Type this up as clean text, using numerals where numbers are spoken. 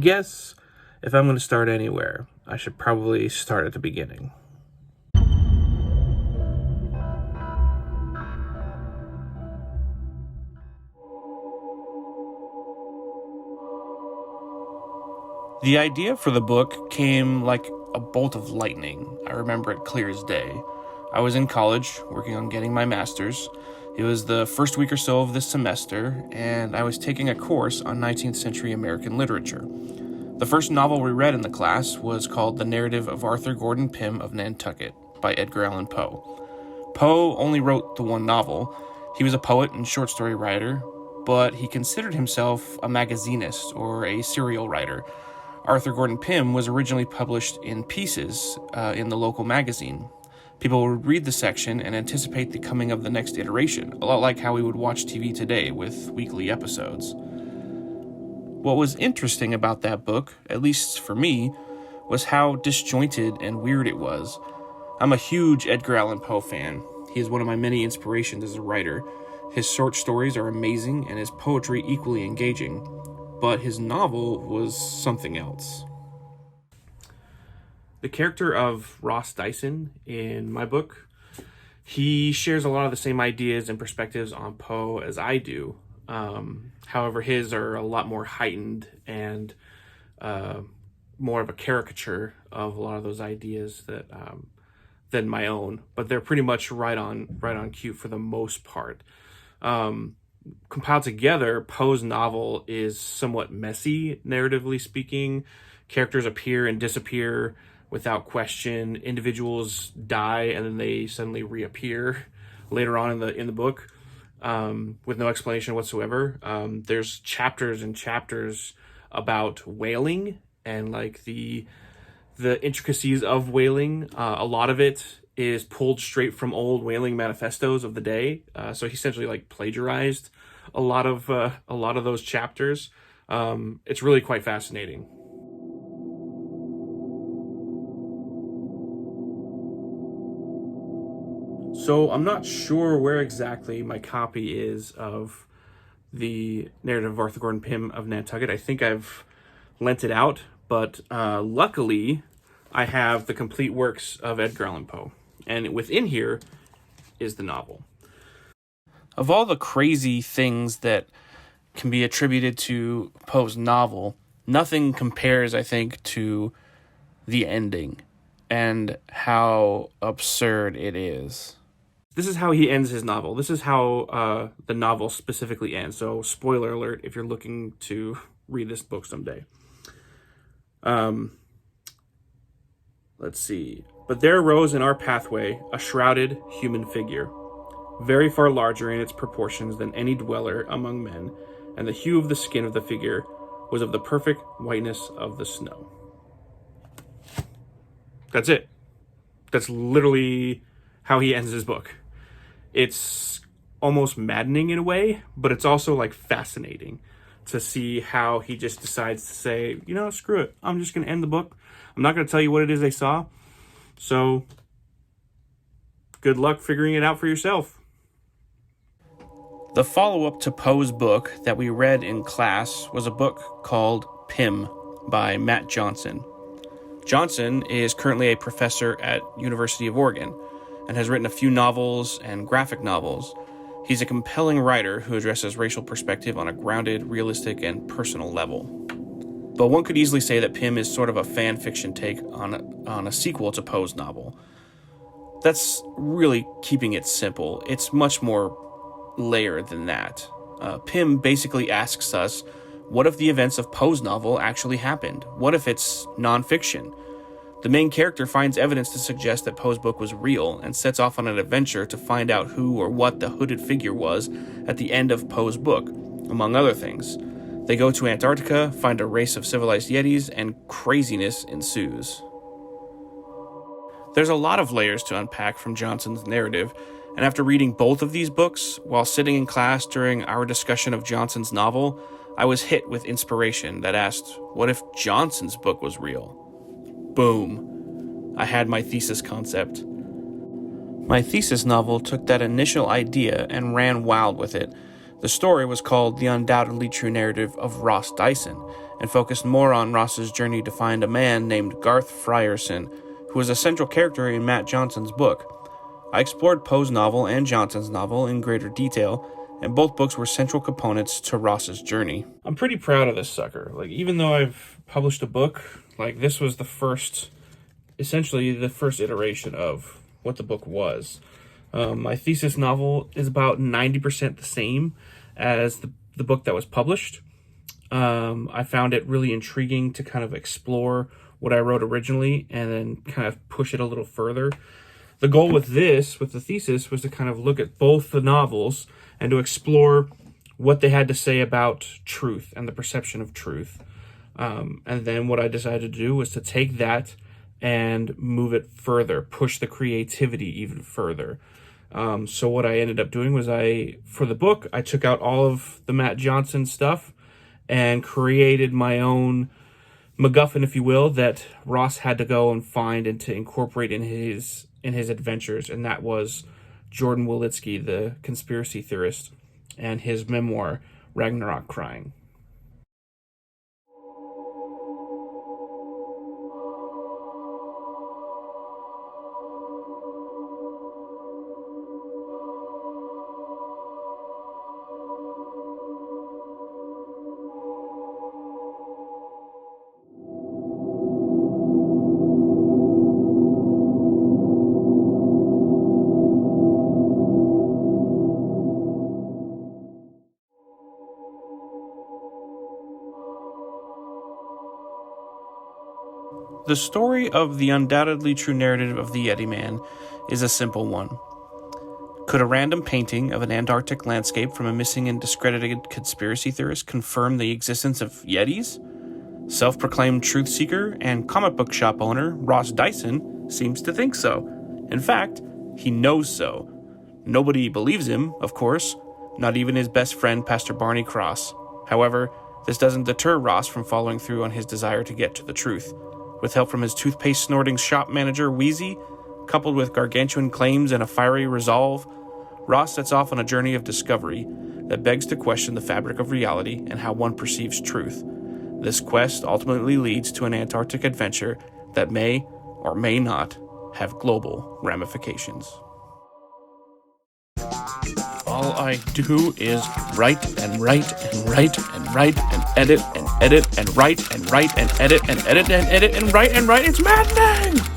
guess if I'm going to start anywhere, I should probably start at the beginning. The idea for the book came like a bolt of lightning. I remember it clear as day. I was in college, working on getting my master's. It was the first week or so of this semester, and I was taking a course on 19th century American literature. The first novel we read in the class was called The Narrative of Arthur Gordon Pym of Nantucket by Edgar Allan Poe. Poe only wrote the one novel. He was a poet and short story writer, but he considered himself a magazinist or a serial writer. Arthur Gordon Pym was originally published in pieces in the local magazine. People would read the section and anticipate the coming of the next iteration, a lot like how we would watch TV today with weekly episodes. What was interesting about that book, at least for me, was how disjointed and weird it was. I'm a huge Edgar Allan Poe fan. He is one of my many inspirations as a writer. His short stories are amazing and his poetry equally engaging, but his novel was something else. The character of Ross Dyson in my book, he shares a lot of the same ideas and perspectives on Poe as I do. However, his are a lot more heightened and more of a caricature of a lot of those ideas that than my own. But they're pretty much right on cue for the most part. Compiled together, Poe's novel is somewhat messy, narratively speaking. Characters appear and disappear without question. Individuals die and then they suddenly reappear later on in the book with no explanation whatsoever. There's chapters and chapters about whaling and like the intricacies of whaling. A lot of it is pulled straight from old whaling manifestos of the day. So he essentially like plagiarized a lot of those chapters. It's really quite fascinating. So I'm not sure where exactly my copy is of the Narrative of Arthur Gordon Pym of Nantucket. I think I've lent it out, but luckily I have the complete works of Edgar Allan Poe. And within here is the novel. Of all the crazy things that can be attributed to Poe's novel, nothing compares, I think, to the ending and how absurd it is. This is how he ends his novel. This is how the novel specifically ends. So, spoiler alert if you're looking to read this book someday. Let's see. But there arose in our pathway a shrouded human figure, very far larger in its proportions than any dweller among men, and the hue of the skin of the figure was of the perfect whiteness of the snow. That's it. That's literally how he ends his book. It's almost maddening in a way, but it's also like fascinating to see how he just decides to say, screw it. I'm just going to end the book. I'm not going to tell you what it is they saw. So good luck figuring it out for yourself. The follow-up to Poe's book that we read in class was a book called Pym by Matt Johnson. Johnson is currently a professor at University of Oregon and has written a few novels and graphic novels. He's a compelling writer who addresses racial perspective on a grounded, realistic, and personal level. But one could easily say that Pym is sort of a fan fiction take on a sequel to Poe's novel. That's really keeping it simple. It's much more layered than that. Pym basically asks us, what if the events of Poe's novel actually happened? What if it's nonfiction? The main character finds evidence to suggest that Poe's book was real and sets off on an adventure to find out who or what the hooded figure was at the end of Poe's book, among other things. They go to Antarctica, find a race of civilized Yetis, and craziness ensues. There's a lot of layers to unpack from Johnson's narrative, and after reading both of these books, while sitting in class during our discussion of Johnson's novel, I was hit with inspiration that asked, what if Johnson's book was real? Boom. I had my thesis concept. My thesis novel took that initial idea and ran wild with it. The story was called The Undoubtedly True Narrative of Ross Dyson, and focused more on Ross's journey to find a man named Garth Frierson, who was a central character in Matt Johnson's book. I explored Poe's novel and Johnson's novel in greater detail, and both books were central components to Ross's journey. I'm pretty proud of this sucker. Even though I've published a book, this was essentially the first iteration of what the book was. My thesis novel is about 90% the same as the book that was published. I found it really intriguing to kind of explore what I wrote originally and then kind of push it a little further. The goal with the thesis, was to kind of look at both the novels and to explore what they had to say about truth and the perception of truth. And then what I decided to do was to take that and move it further, push the creativity even further. So what I ended up doing was for the book, I took out all of the Matt Johnson stuff and created my own MacGuffin, if you will, that Ross had to go and find and to incorporate in his adventures, and that was Jordan Wolitzki, the conspiracy theorist, and his memoir, Ragnarok Crying. The story of the undoubtedly true narrative of the Yetiman is a simple one. Could a random painting of an Antarctic landscape from a missing and discredited conspiracy theorist confirm the existence of Yetis? Self-proclaimed truth seeker and comic book shop owner Ross Dyson seems to think so. In fact, he knows so. Nobody believes him, of course, not even his best friend Pastor Barney Cross. However, this doesn't deter Ross from following through on his desire to get to the truth. With help from his toothpaste-snorting shop manager, Wheezy, coupled with gargantuan claims and a fiery resolve, Ross sets off on a journey of discovery that begs to question the fabric of reality and how one perceives truth. This quest ultimately leads to an Antarctic adventure that may or may not have global ramifications. All I do is write and write and write and write and edit and edit and write and write and edit and edit and edit and write and write. It's maddening!